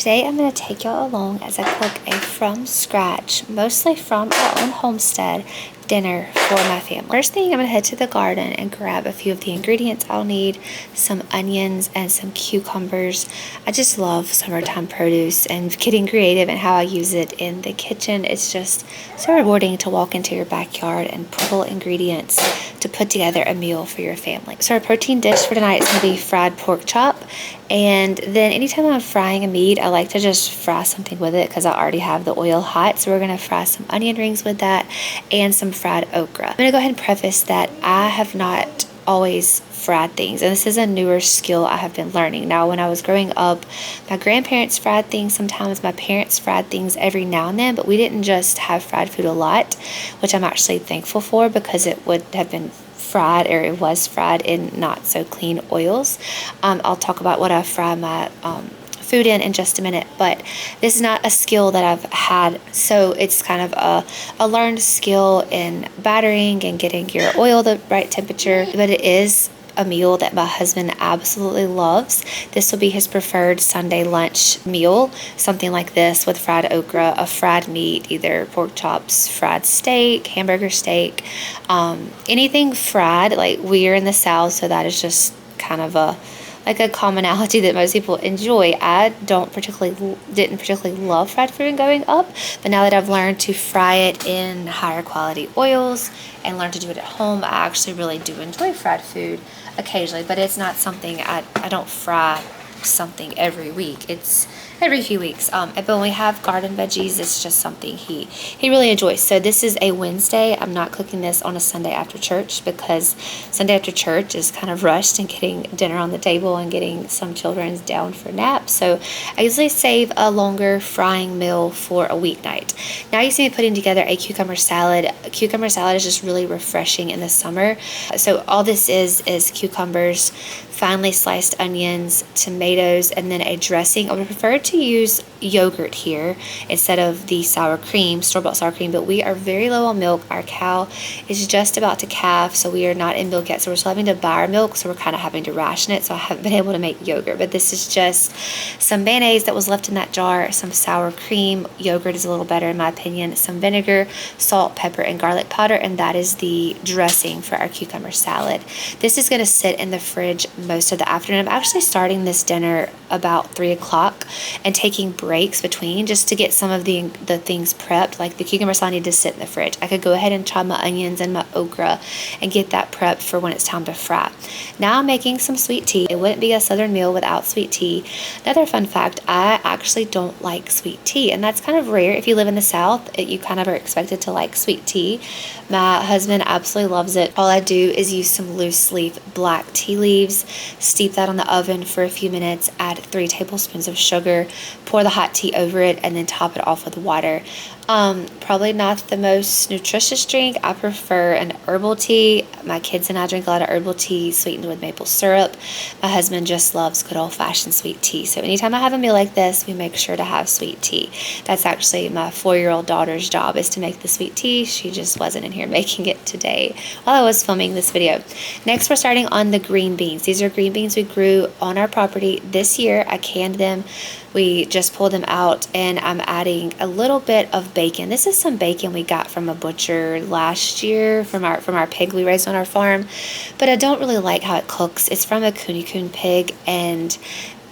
today I'm going to take y'all along as I cook a from scratch, mostly from our own homestead, dinner for my family. First thing, I'm going to head to the garden and grab a few of the ingredients I'll need, some onions and some cucumbers. I just love summertime produce and getting creative in how I use it in the kitchen. It's just so rewarding to walk into your backyard and pull ingredients to put together a meal for your family. So our protein dish for tonight is going to be fried pork chop. And then anytime I'm frying a meat, I like to just fry something with it because I already have the oil hot. So we're going to fry some onion rings with that and some fried okra. I'm going to go ahead and preface that I have not always fried things, and this is a newer skill I have been learning. Now, when I was growing up, my grandparents fried things sometimes, my parents fried things every now and then, but we didn't just have fried food a lot, which I'm actually thankful for because it would have been fried, or it was fried in not so clean oils. I'll talk about what I fry my food in just a minute, but this is not a skill that I've had, so it's kind of a learned skill in battering and getting your oil the right temperature, but it is a meal that my husband absolutely loves. This will be his preferred Sunday lunch meal, something like this with fried okra, a fried meat, either pork chops, fried steak, hamburger steak, anything fried. Like, we're in the South, so that is just kind of a commonality that most people enjoy. I didn't particularly love fried food growing up, but now that I've learned to fry it in higher quality oils and learn to do it at home, I actually really do enjoy fried food occasionally, but it's not something I don't fry something every week. It's every few weeks. But when we have garden veggies, it's just something he really enjoys. So this is a Wednesday. I'm not cooking this on a Sunday after church because Sunday after church is kind of rushed and getting dinner on the table and getting some children down for naps. So I usually save a longer frying meal for a weeknight. Now you see me putting together a cucumber salad. Cucumber salad is just really refreshing in the summer. So all this is cucumbers, finely sliced onions, tomatoes, and then a dressing. I would prefer to use yogurt here instead of the sour cream, store-bought sour cream, but we are very low on milk. Our cow is just about to calve, so we are not in milk yet, so we're still having to buy our milk, so we're kind of having to ration it, so I haven't been able to make yogurt. But this is just some mayonnaise that was left in that jar, some sour cream, yogurt is a little better in my opinion, some vinegar, salt, pepper, and garlic powder, and that is the dressing for our cucumber salad. This is going to sit in the fridge most of the afternoon. I'm actually starting this dinner about 3 o'clock and taking breaks between just to get some of the things prepped. Like the cucumber salad need to sit in the fridge. I could go ahead and chop my onions and my okra and get that prepped for when it's time to fry. Now I'm making some sweet tea. It wouldn't be a southern meal without sweet tea. Another fun fact, I actually don't like sweet tea, and that's kind of rare. If you live in the South, you kind of are expected to like sweet tea. My husband absolutely loves it. All I do is use some loose leaf black tea leaves, steep that on the oven for a few minutes, add 3 tablespoons of sugar, pour the hot tea over it, and then top it off with water. Probably not the most nutritious drink. I prefer an herbal tea. My kids and I drink a lot of herbal tea sweetened with maple syrup. My husband just loves good old-fashioned sweet tea. So anytime I have a meal like this, we make sure to have sweet tea. That's actually my 4-year-old daughter's job, is to make the sweet tea. She just wasn't in here making it today while I was filming this video. Next, we're starting on the green beans. These are green beans we grew on our property this year. I canned them. We just pulled them out, and I'm adding a little bit of bacon. This is some bacon we got from a butcher last year from our pig we raised on our farm, but I don't really like how it cooks. It's from a coon pig, and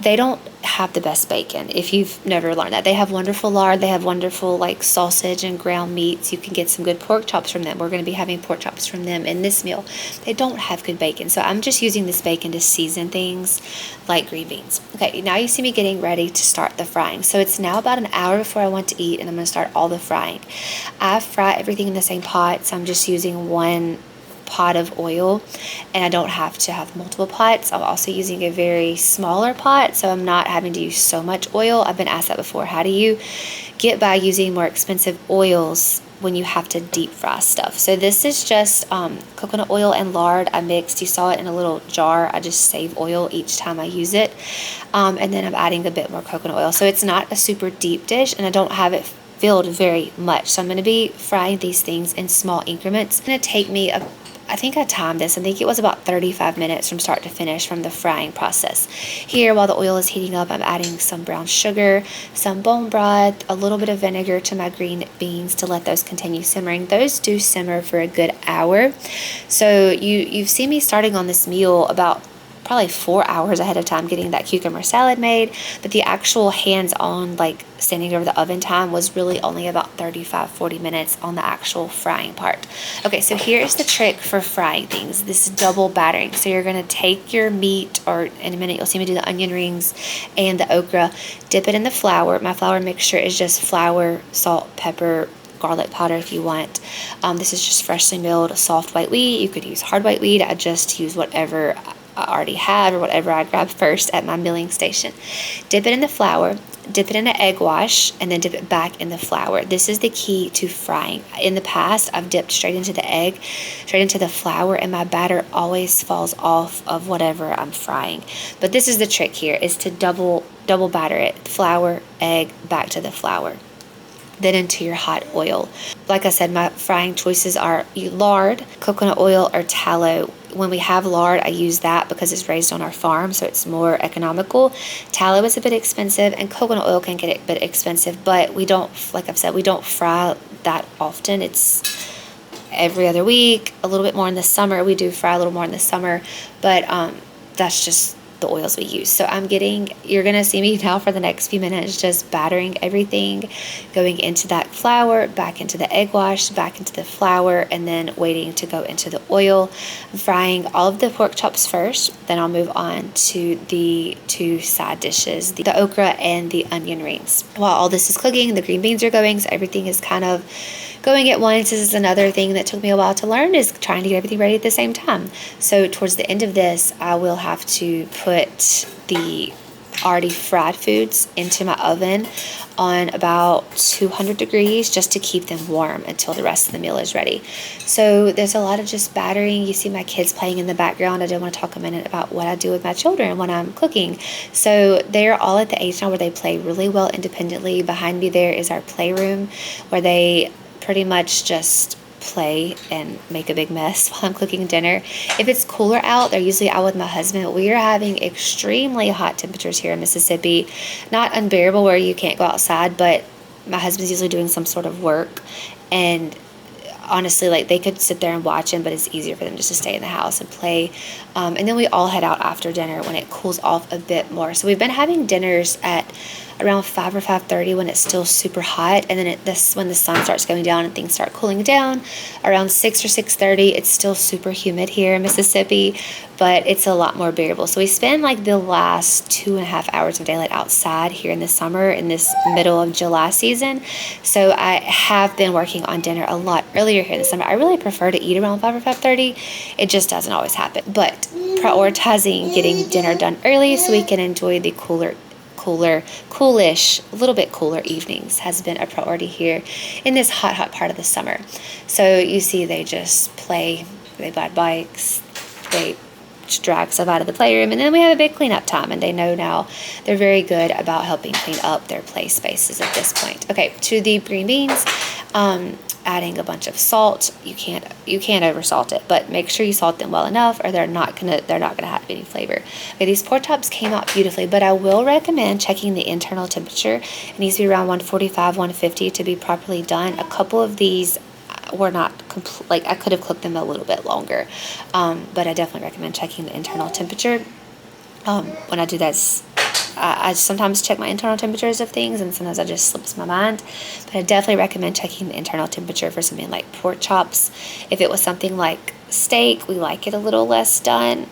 they don't have the best bacon, if you've never learned that. They have wonderful lard, they have wonderful like sausage and ground meats. You can get some good pork chops from them. We're going to be having pork chops from them in this meal. They don't have good bacon, so I'm just using this bacon to season things like green beans. Okay, now you see me getting ready to start the frying. So it's now about an hour before I want to eat, and I'm going to start all the frying. I fry everything in the same pot, so I'm just using one pot of oil, and I don't have to have multiple pots. I'm also using a very smaller pot, so I'm not having to use so much oil. I've been asked that before. How do you get by using more expensive oils when you have to deep fry stuff? So this is just coconut oil and lard I mixed. You saw it in a little jar. I just save oil each time I use it, and then I'm adding a bit more coconut oil. So it's not a super deep dish, and I don't have it filled very much. So I'm going to be frying these things in small increments. It's going to take me I think I timed this. I think it was about 35 minutes from start to finish from the frying process. Here, while the oil is heating up, I'm adding some brown sugar, some bone broth, a little bit of vinegar to my green beans to let those continue simmering. Those do simmer for a good hour. So you've seen me starting on this meal about probably 4 hours ahead of time getting that cucumber salad made, but the actual hands-on, like standing over the oven time, was really only about 35-40 minutes on the actual frying part. Okay, so here's the trick for frying things. This is double battering. So you're going to take your meat, or in a minute you'll see me do the onion rings and the okra, dip it in the flour. My flour mixture is just flour, salt, pepper, garlic powder if you want. This is just freshly milled soft white wheat. You could use hard white wheat. I just use whatever I already had or whatever I grabbed first at my milling station. Dip it in the flour, dip it in an egg wash, and then dip it back in the flour. This is the key to frying. In the past, I've dipped straight into the egg, straight into the flour, and my batter always falls off of whatever I'm frying. But this is the trick here, is to double batter it. Flour, egg, back to the flour, then into your hot oil. Like I said, my frying choices are lard, coconut oil, or tallow. When we have lard, I use that because it's raised on our farm, so it's more economical. Tallow is a bit expensive, and coconut oil can get a bit expensive, but we don't, like I've said, we don't fry that often. It's every other week, a little bit more in the summer. We do fry a little more in the summer, but that's just the oils we use. So you're gonna see me now for the next few minutes just battering everything, going into that flour, back into the egg wash, back into the flour, and then waiting to go into the oil. I'm frying all of the pork chops first, then I'll move on to the two side dishes, the okra and the onion rings. While all this is cooking, the green beans are going, so everything is kind of going at once. This is another thing that took me a while to learn, is trying to get everything ready at the same time. So towards the end of this, I will have to put the already fried foods into my oven on about 200 degrees just to keep them warm until the rest of the meal is ready. So there's a lot of just battering. You see my kids playing in the background. I do want to talk a minute about what I do with my children when I'm cooking. So they're all at the age now where they play really well independently. Behind me there is our playroom where they pretty much just play and make a big mess while I'm cooking dinner. If it's cooler out, they're usually out with my husband. We are having extremely hot temperatures here in Mississippi. Not unbearable where you can't go outside, but my husband's usually doing some sort of work, and honestly, like, they could sit there and watch him, but it's easier for them just to stay in the house and play. And then we all head out after dinner when it cools off a bit more. So we've been having dinners at around 5 or 5:30 when it's still super hot, and then when the sun starts going down and things start cooling down around 6 or 6:30. It's still super humid here in Mississippi, but it's a lot more bearable. So we spend like the last 2.5 hours of daylight outside here in the summer, in this middle of July season. So I have been working on dinner a lot earlier here in the summer. I really prefer to eat around 5 or 5:30. It just doesn't always happen, but prioritizing getting dinner done early so we can enjoy the coolish, a little bit cooler evenings has been a priority here in this hot part of the summer. So you see they just play, they ride bikes, they drag stuff out of the playroom, and then we have a big cleanup time, and they know now. They're very good about helping clean up their play spaces at this point. Okay, to the green beans, adding a bunch of salt. You can't over salt it, but make sure you salt them well enough, or they're not gonna have any flavor. Okay, these pork chops came out beautifully, but I will recommend checking the internal temperature. It needs to be around 145, 150 to be properly done. A couple of these were not like, I could have cooked them a little bit longer, but I definitely recommend checking the internal temperature. When I do this, I sometimes check my internal temperatures of things, and sometimes it just slips my mind. But I definitely recommend checking the internal temperature for something like pork chops. If it was something like steak, we like it a little less done.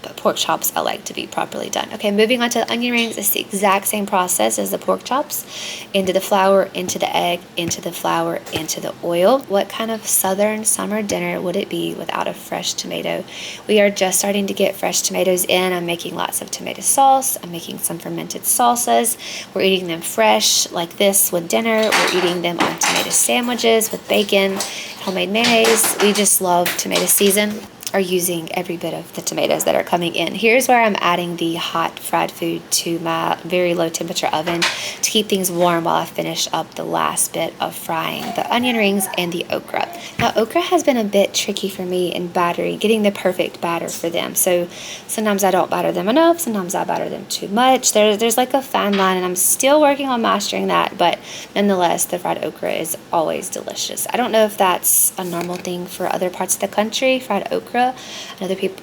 But pork chops, I like to be properly done. Okay, moving on to the onion rings. It's the exact same process as the pork chops. Into the flour, into the egg, into the flour, into the oil. What kind of southern summer dinner would it be without a fresh tomato? We are just starting to get fresh tomatoes in. I'm making lots of tomato sauce. I'm making some fermented salsas. We're eating them fresh like this with dinner. We're eating them on tomato sandwiches with bacon, homemade mayonnaise. We just love tomato season. are using every bit of the tomatoes that are coming in. Here's where I'm adding the hot fried food to my very low temperature oven to keep things warm while I finish up the last bit of frying the onion rings and the okra. Now, okra has been a bit tricky for me in battering, getting the perfect batter for them. So sometimes I don't batter them enough, sometimes I batter them too much. There's like a fine line, and I'm still working on mastering that, but nonetheless, the fried okra is always delicious. I don't know if that's a normal thing for other parts of the country, fried okra.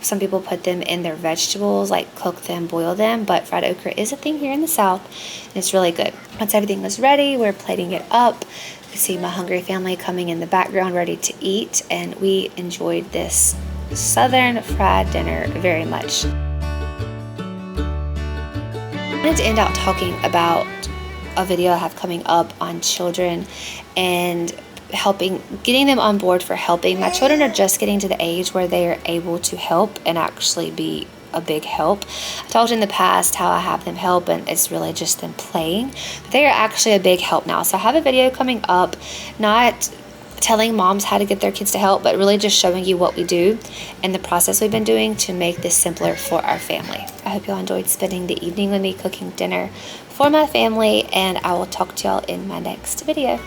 Some people put them in their vegetables, like cook them, boil them, but fried okra is a thing here in the South, and it's really good. Once everything was ready, we're plating it up. You see my hungry family coming in the background ready to eat, and we enjoyed this Southern fried dinner very much. I wanted to end out talking about a video I have coming up on children and getting them on board for helping. My children are just getting to the age where they are able to help and actually be a big help. I talked in the past how I have them help and it's really just them playing, but they are actually a big help now. So I have a video coming up, not telling moms how to get their kids to help, but really just showing you what we do and the process we've been doing to make this simpler for our family. I hope y'all enjoyed spending the evening with me cooking dinner for my family, and I will talk to y'all in my next video.